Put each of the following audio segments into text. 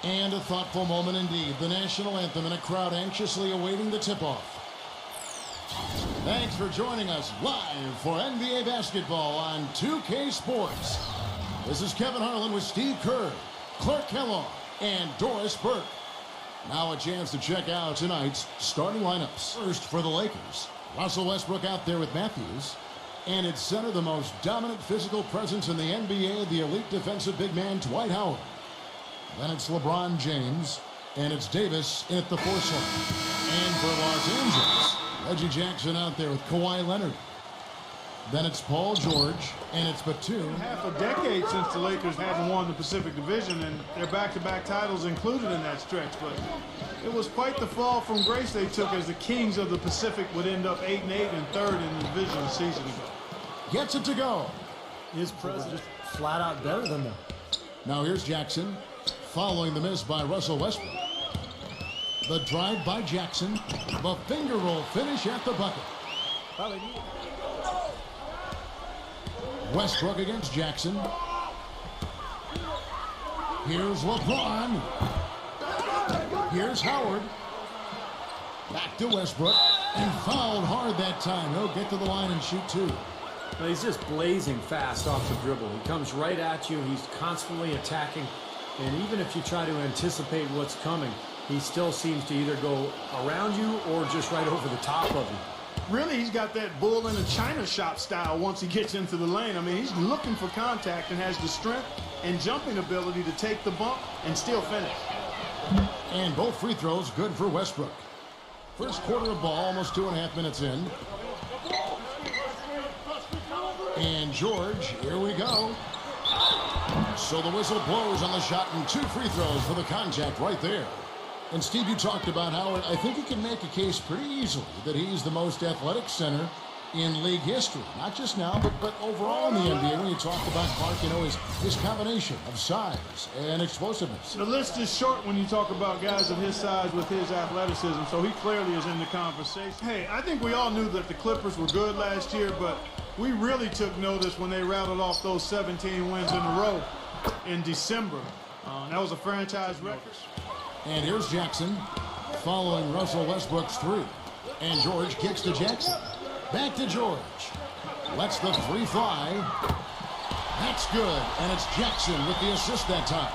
And a thoughtful moment indeed. The national anthem and a crowd anxiously awaiting the tip-off. Thanks for joining us live for NBA basketball on 2K Sports. This is Kevin Harlan with Steve Kerr, Clark Kellogg, and Doris Burke. Now a chance to check out tonight's starting lineups. First for the Lakers, Russell Westbrook out there with Matthews. And at center, the most dominant physical presence in the NBA, the elite defensive big man, Dwight Howard. Then it's LeBron James, and it's Davis in at the 4 slot. And for Los Angeles, Reggie Jackson out there with Kawhi Leonard. Then it's Paul George, and it's Batum. Half a decade since the Lakers hadn't won the Pacific Division, and their back-to-back titles included in that stretch. But it was quite the fall from grace they took, as the Kings of the Pacific would end up 8-8 and third in the division a season ago. Gets it to go. His presence just flat out better than them. Now here's Jackson, following the miss by Russell Westbrook. The drive by Jackson, the finger roll finish at the bucket. Westbrook against Jackson. Here's LeBron. Here's Howard. Back to Westbrook, and fouled hard that time. He'll get to the line and shoot 2. Well, he's just blazing fast off the dribble. He comes right at you. He's constantly attacking. And even if you try to anticipate what's coming, he still seems to either go around you or just right over the top of you. Really, he's got that bull in a china shop style once he gets into the lane. I mean, he's looking for contact and has the strength and jumping ability to take the bump and still finish. And both free throws good for Westbrook. First quarter of ball, almost 2.5 minutes in. And George, here we go. So the whistle blows on the shot, and 2 free throws for the contact right there. And Steve, you talked about Howard. I think you can make a case pretty easily that he's the most athletic center in league history. Not just now, but overall in the NBA. When you talk about Clark, you know, his combination of size and explosiveness. The list is short when you talk about guys of his size with his athleticism, so he clearly is in the conversation. Hey, I think we all knew that the Clippers were good last year, but we really took notice when they rattled off those 17 wins in a row in December. That was a franchise record. And here's Jackson, following Russell Westbrook's 3. And George kicks to Jackson. Back to George. Lets the 3 fly. That's good. And it's Jackson with the assist that time.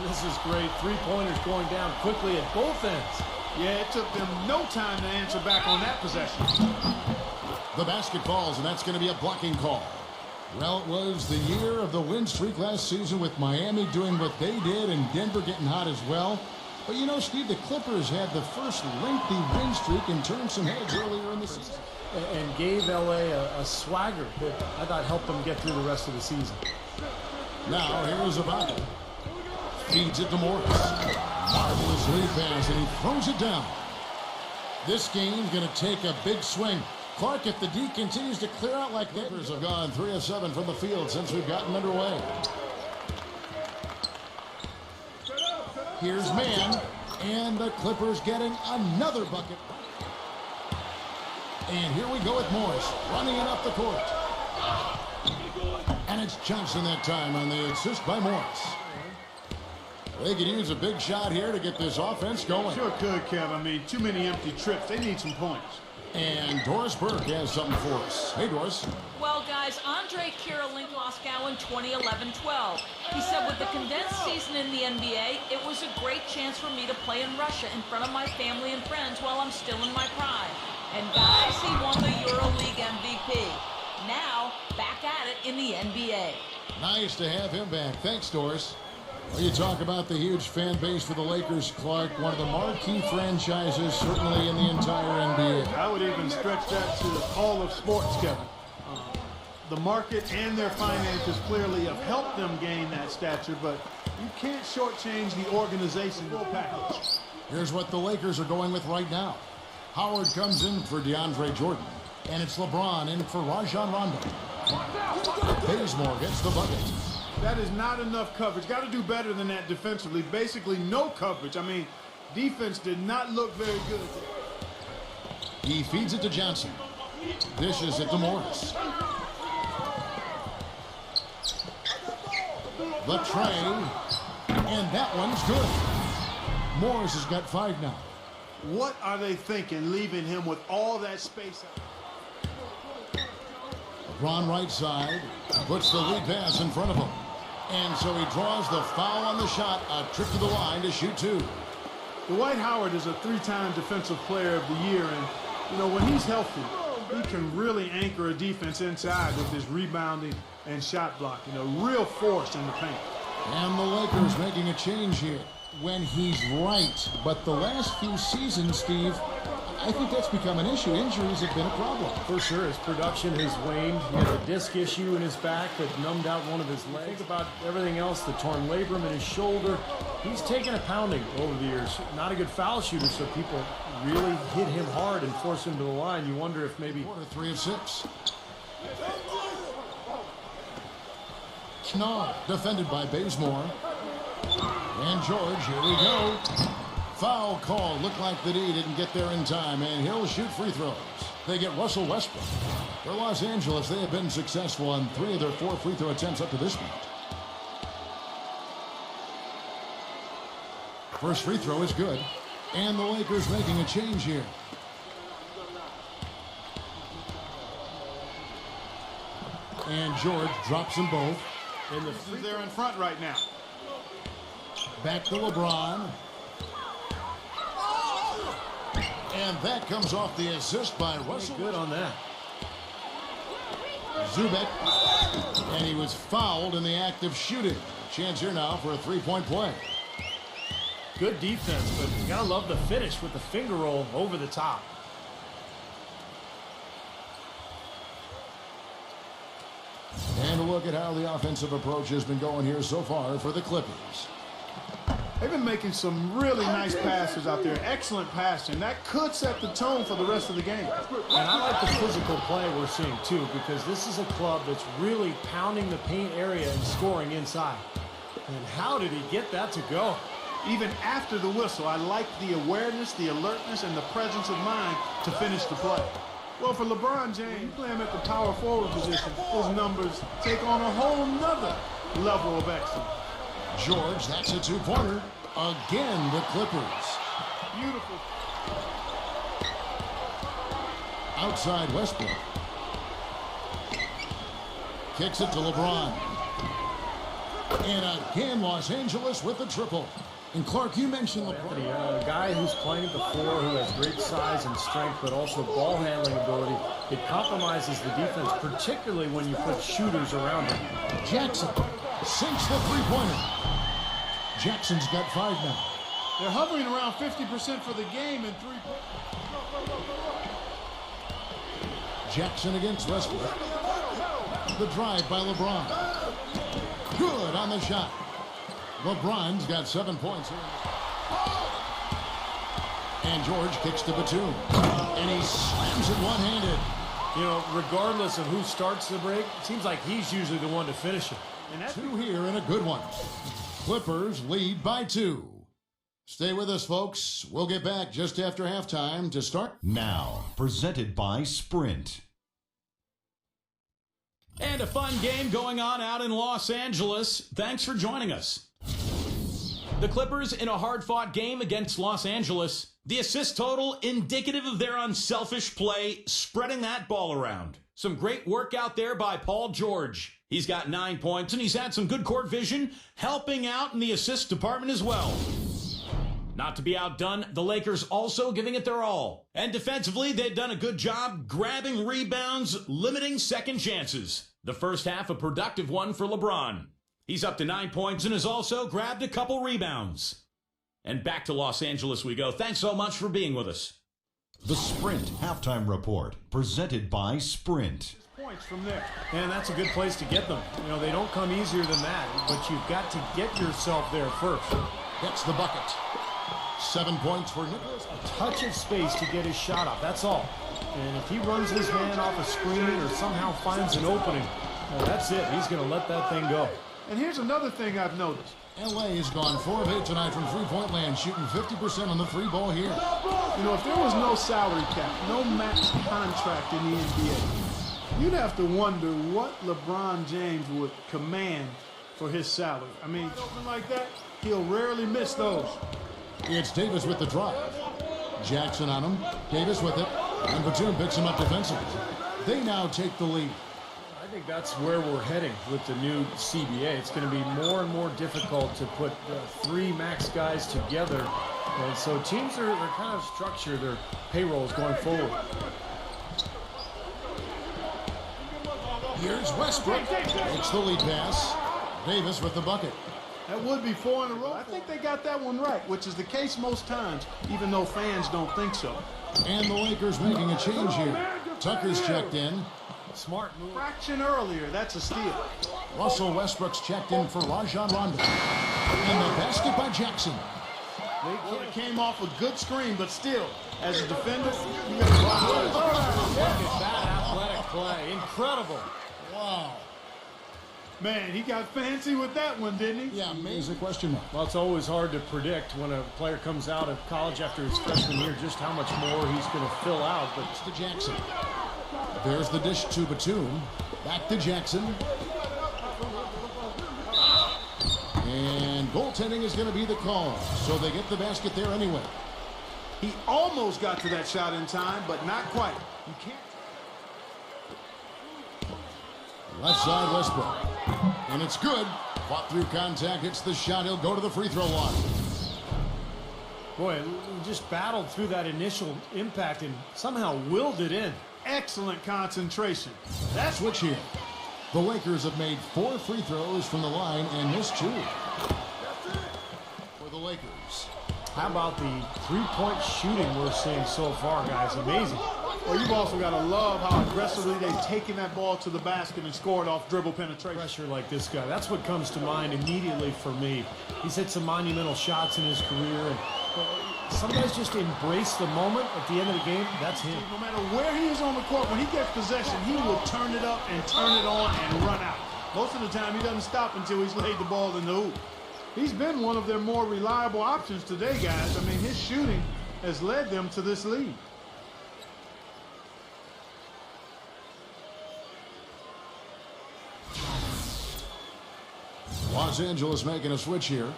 This is great. 3-pointers going down quickly at both ends. Yeah, it took them no time to answer back on that possession. The basket falls, and that's going to be a blocking call. Well, it was the year of the win streak last season, with Miami doing what they did and Denver getting hot as well. But you know, Steve, the Clippers had the first lengthy win streak and turned some heads earlier in the season. And gave LA a swagger that I thought helped them get through the rest of the season. Now, here's Ibaka. Feeds it to Morris. Marvelous lead pass, and he throws it down. This game's going to take a big swing. Clark, if the D continues to clear out like that, Clippers have gone 3 of 7 from the field since we've gotten underway. Here's man, and the Clippers getting another bucket. And here we go with Morris, running it up the court. And it's Johnson that time on the assist by Morris. They could use a big shot here to get this offense going. Sure could, Kev. I mean, too many empty trips. They need some points. And Doris Burke has something for us. Hey, Doris. Well, guys, Andre Kirilenko Moscow in 2011-12. He said, with the condensed season in the NBA, it was a great chance for me to play in Russia in front of my family and friends while I'm still in my prime. And guys, he won the EuroLeague MVP. Now, back at it in the NBA. Nice to have him back. Thanks, Doris. Well, you talk about the huge fan base for the Lakers, Clark, one of the marquee franchises, certainly in the entire NBA. I would even stretch that to all of sports, Kevin. The market and their finances clearly have helped them gain that stature, but you can't shortchange the organization full package. Here's what the Lakers are going with right now. Howard comes in for DeAndre Jordan, and it's LeBron in for Rajon Rondo. Bazemore gets the bucket. That is not enough coverage. Got to do better than that defensively. Basically no coverage. I mean, defense did not look very good. He feeds it to Johnson. Dishes it to Morris. The tray. And that one's good. Morris has got 5 now. What are they thinking, leaving him with all that space out? LeBron right side, puts the lead pass in front of him. And so he draws the foul on the shot, a trip to the line to shoot 2. Dwight Howard is a 3-time Defensive Player of the Year, and, you know, when he's healthy, he can really anchor a defense inside with his rebounding and shot block. You know, real force in the paint. And the Lakers making a change here when he's right. But the last few seasons, Steve, I think that's become an issue. Injuries have been a problem. For sure, his production has waned. He has a disc issue in his back that numbed out one of his legs. Think about everything else, the torn labrum in his shoulder. He's taken a pounding over the years. Not a good foul shooter, so people really hit him hard and force him to the line. You wonder if maybe... 3 of 6. Knall, defended by Bazemore. And George, here we go. Foul call. Looked like the D didn't get there in time, and he'll shoot free throws. They get Russell Westbrook. For Los Angeles, they have been successful on 3 of their 4 free throw attempts up to this point. First free throw is good. And the Lakers making a change here. And George drops them both. And they're in front right now. Back to LeBron. And that comes off the assist by Russell. Good on that. Zubek. And he was fouled in the act of shooting. Chance here now for a 3-point play. Good defense, but you gotta love the finish with the finger roll over the top. And a look at how the offensive approach has been going here so far for the Clippers. They've been making some really nice passes out there. Excellent passing. That could set the tone for the rest of the game. And I like the physical play we're seeing, too, because this is a club that's really pounding the paint area and scoring inside. And how did he get that to go? Even after the whistle, I like the awareness, the alertness, and the presence of mind to finish the play. Well, for LeBron James, play him at the power forward position, his numbers take on a whole nother level of excellence. George, that's a 2-pointer. Again, the Clippers. Beautiful. Outside Westbrook. Kicks it to LeBron. And again, Los Angeles with the triple. And Clark, you mentioned LeBron. A guy who's playing at the 4, who has great size and strength, but also ball handling ability. It compromises the defense, particularly when you put shooters around him. Jackson sinks the 3-pointer. Jackson's got 5 now. They're hovering around 50% for the game in 3 points. Jackson against Westbrook. The drive by LeBron. Good on the shot. LeBron's got 7 points here. And George kicks to Batum. And he slams it one-handed. You know, regardless of who starts the break, it seems like he's usually the one to finish it. And that's 2 here and a good one. Clippers lead by 2. Stay with us, folks. We'll get back just after halftime to start. Now, presented by Sprint. And a fun game going on out in Los Angeles. Thanks for joining us. The Clippers in a hard-fought game against Los Angeles. The assist total indicative of their unselfish play, spreading that ball around. Some great work out there by Paul George. He's got 9 points, and he's had some good court vision, helping out in the assist department as well. Not to be outdone, the Lakers also giving it their all. And defensively, they've done a good job grabbing rebounds, limiting second chances. The first half, a productive one for LeBron. He's up to 9 points and has also grabbed a couple rebounds. And back to Los Angeles we go. Thanks so much for being with us. The Sprint Halftime Report, presented by Sprint. Points from there. And that's a good place to get them. You know, they don't come easier than that, but you've got to get yourself there first. Gets the bucket. 7 points for Nicholas. A touch of space to get his shot up, that's all. And if he runs his man off a screen or somehow finds an opening, well, that's it. He's going to let that thing go. And here's another thing I've noticed. LA has gone 4 of 8 tonight from 3-point land, shooting 50% on the 3 ball here. You know, if there was no salary cap, no max contract in the NBA, you'd have to wonder what LeBron James would command for his salary. I mean, something like that, He'll rarely miss those. It's Davis with the drive. Jackson on him. Davis with it. And Batum picks him up defensively. They now take the lead. I think that's where we're heading with the new CBA. It's going to be more and more difficult to put three max guys together. And so teams are kind of structure their payrolls going forward. Here's Westbrook. Makes the lead pass. Davis with the bucket. That would be 4 in a row. I think they got that one right, which is the case most times, even though fans don't think so. And the Lakers making a change here. Tucker's checked in. Smart move. Fraction earlier, that's a steal. Russell Westbrook's checked in for Rajon Rondo. And the basket by Jackson. Well, it came off a good screen, but still, as a defender, you got to Look at that athletic play. Incredible. Wow. Man, he got fancy with that one, didn't he? Yeah, amazing question mark. Well, it's always hard to predict when a player comes out of college after his freshman year just how much more he's going to fill out. But It's to Jackson. There's the dish to Batum. Back to Jackson. And goaltending is going to be the call. So they get the basket there anyway. He almost got to that shot in time, but not quite. You can't. Left side Westbrook. And it's good. Fought through contact. Hits the shot. He'll go to the free throw line. boy, he just battled through that initial impact and somehow willed it in. Excellent concentration. That's switch here. The Lakers have made 4 free throws from the line and missed 2. For the Lakers. How about the three-point shooting we're seeing so far, guys? Amazing. Well, you've also got to love how aggressively they've taken that ball to the basket and scored off dribble penetration. Pressure like this guy. That's what comes to mind immediately for me. He's hit some monumental shots in his career, and some guys just embrace the moment at the end of the game. That's him. No matter where he is on the court, when he gets possession, he will turn it up and turn it on and run out. Most of the time, he doesn't stop until he's laid the ball in the hoop. He's been one of their more reliable options today, guys. I mean, his shooting has led them to this lead. Los Angeles making a switch here.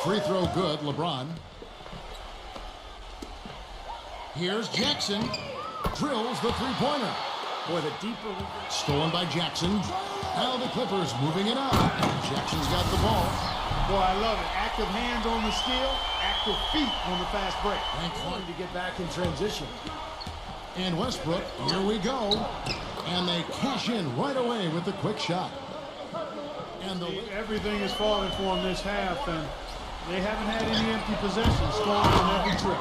Free throw good, LeBron. Here's Jackson. Drills the three-pointer. Boy, the deeper... Stolen by Jackson. Now the Clippers moving it up. Jackson's got the ball. Boy, I love it. Active hands on the steal, active feet on the fast break. Wanting to get back in transition. And Westbrook, here we go. And they cash in right away with the quick shot. And Everything is falling for them this half, and they haven't had any empty possessions, scoring on every trip.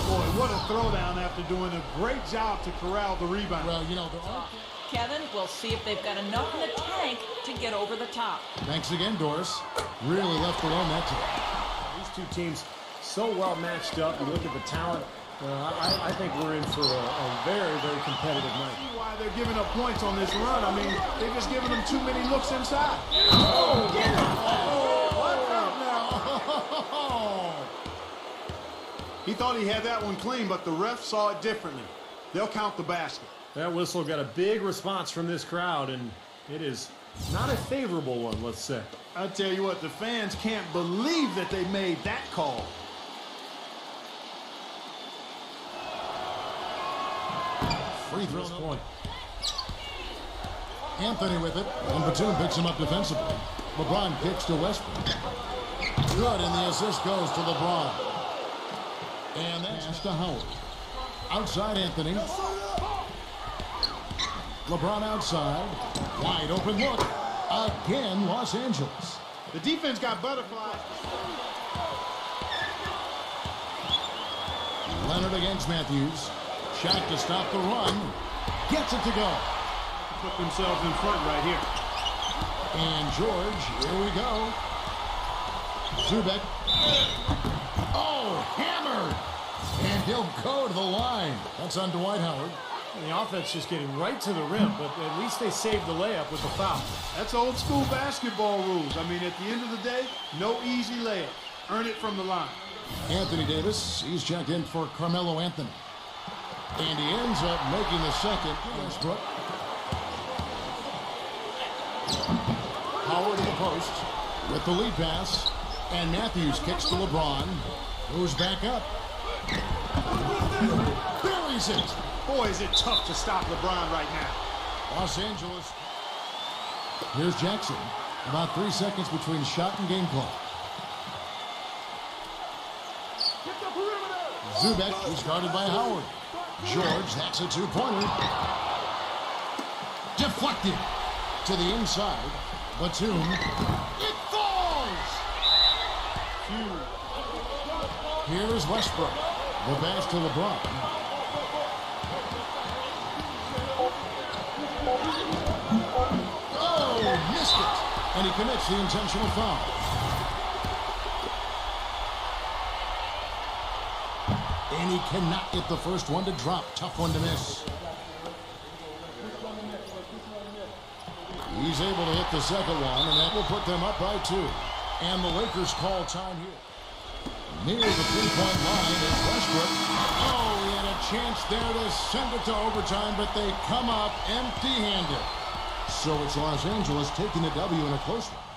Boy, what a throwdown after doing a great job to corral the rebound. well, you know, there are... Kevin, we'll see if they've got enough in the tank to get over the top. Thanks again, Doris. Really left alone that time. These two teams so well matched up. You look at the talent. I think we're in for a very, very competitive night. See why they're giving up points on this run. I mean, they've just given them too many looks inside. Oh, get it! What's up now? He thought he had that one clean, but the ref saw it differently. They'll count the basket. That whistle got a big response from this crowd, and it is not a favorable one, let's say. I tell you what, the fans can't believe that they made that call. Free throw Point. Anthony with it, and Batum picks him up defensively. LeBron kicks to Westbrook. Good, and the assist goes to LeBron. And that's to Howard. Outside Anthony. LeBron outside. Wide open look. Again, Los Angeles. The defense got butterflies. Leonard against Matthews. Shot to stop the run. Gets it to go. Put themselves in front right here. And George, here we go. Zubek. Oh, hammered. And he'll go to the line. That's on Dwight Howard. And the offense just getting right to the rim, but at least they saved the layup with the foul. That's old school basketball rules. I mean, at the end of the day, no easy layup. Earn it from the line. Anthony Davis, he's checked in for Carmelo Anthony. And he ends up making the second. Westbrook. Howard in the post with the lead pass. And Matthews kicks to LeBron. Goes back up. Buries it. Boy, is it tough to stop LeBron right now. Los Angeles. Here's Jackson. About 3 seconds between shot and game clock. Zubek is guarded by Howard. George, that's a two-pointer. Deflected to the inside. Batum. It falls! Here is Westbrook. The pass to LeBron. Oh, missed it. And he commits the intentional foul. And he cannot get the first one to drop. Tough one to miss. He's able to hit the second one, and that will put them up by 2. And the Lakers call time here. Near the three-point line is Westbrook. Oh, he had a chance there to send it to overtime, but they come up empty-handed. So it's Los Angeles taking the W in a close one.